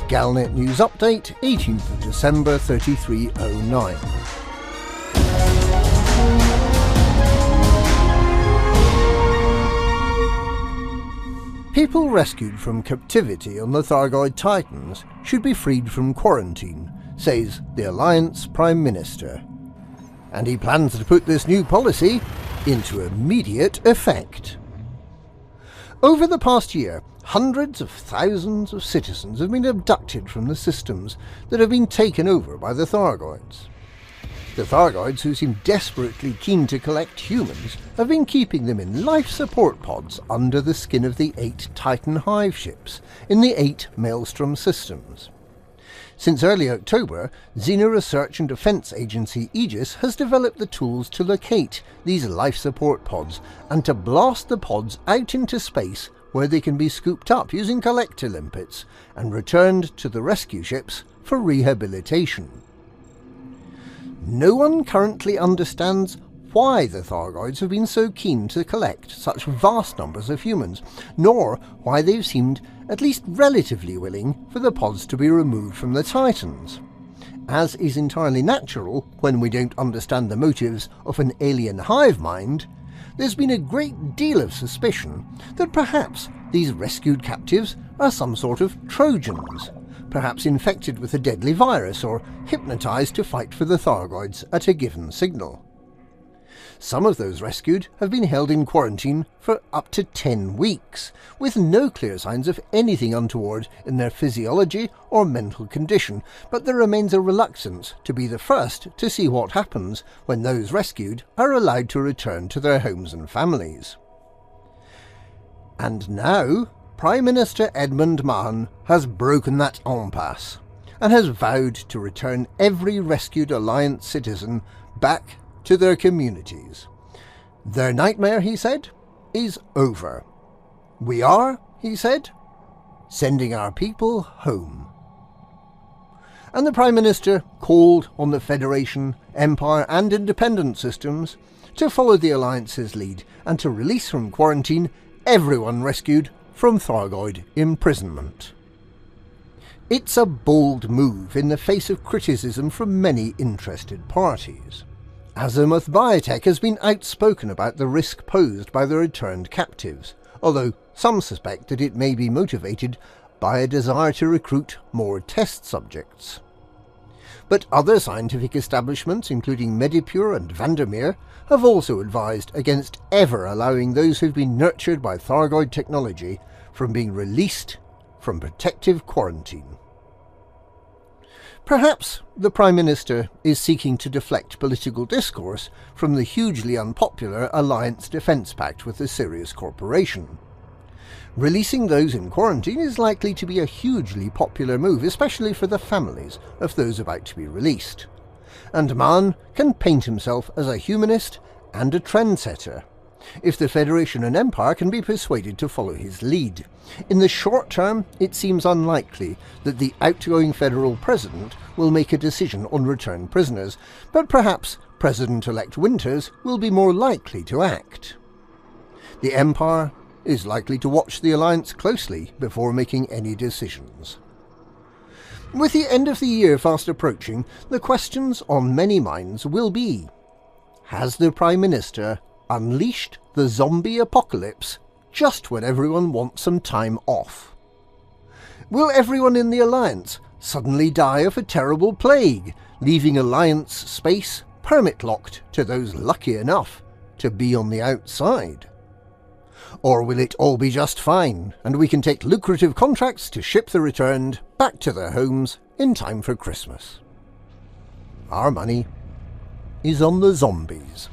Galnet News Update, 18th of December 3309. People rescued from captivity on the Thargoid Titans should be freed from quarantine, says the Alliance Prime Minister. And he plans to put this new policy into immediate effect. Over the past year, hundreds of thousands of citizens have been abducted from the systems that have been taken over by the Thargoids. The Thargoids, who seem desperately keen to collect humans, have been keeping them in life support pods under the skin of the 8 Titan hive ships in the 8 Maelstrom systems. Since early October, Xena Research and Defence Agency Aegis has developed the tools to locate these life support pods and to blast the pods out into space where they can be scooped up using collector limpets and returned to the rescue ships for rehabilitation. No one currently understands why the Thargoids have been so keen to collect such vast numbers of humans, nor why they've seemed at least relatively willing for the pods to be removed from the Titans. As is entirely natural when we don't understand the motives of an alien hive mind, there's been a great deal of suspicion that perhaps these rescued captives are some sort of Trojans, perhaps infected with a deadly virus or hypnotised to fight for the Thargoids at a given signal. Some of those rescued have been held in quarantine for up to 10 weeks, with no clear signs of anything untoward in their physiology or mental condition, but there remains a reluctance to be the first to see what happens when those rescued are allowed to return to their homes and families. And now, Prime Minister Edmund Mahon has broken that impasse, and has vowed to return every rescued Alliance citizen back to their communities. Their nightmare, he said, is over. We are, he said, sending our people home. And the Prime Minister called on the Federation, Empire and Independent systems to follow the Alliance's lead and to release from quarantine everyone rescued from Thargoid imprisonment. It's a bold move in the face of criticism from many interested parties. Azimuth Biotech has been outspoken about the risk posed by the returned captives, although some suspect that it may be motivated by a desire to recruit more test subjects. But other scientific establishments, including Medipure and Vandermeer, have also advised against ever allowing those who've been nurtured by Thargoid technology from being released from protective quarantine. Perhaps the Prime Minister is seeking to deflect political discourse from the hugely unpopular Alliance Defence Pact with the Sirius Corporation. Releasing those in quarantine is likely to be a hugely popular move, especially for the families of those about to be released. And Mahon can paint himself as a humanist and a trendsetter, if the Federation and Empire can be persuaded to follow his lead. In the short term, it seems unlikely that the outgoing federal president will make a decision on returned prisoners, but perhaps President-elect Winters will be more likely to act. The Empire is likely to watch the Alliance closely before making any decisions. With the end of the year fast approaching, the questions on many minds will be: has the Prime Minister unleashed the zombie apocalypse just when everyone wants some time off? Will everyone in the Alliance suddenly die of a terrible plague, leaving Alliance space permit-locked to those lucky enough to be on the outside? Or will it all be just fine, and we can take lucrative contracts to ship the returned back to their homes in time for Christmas? Our money is on the zombies.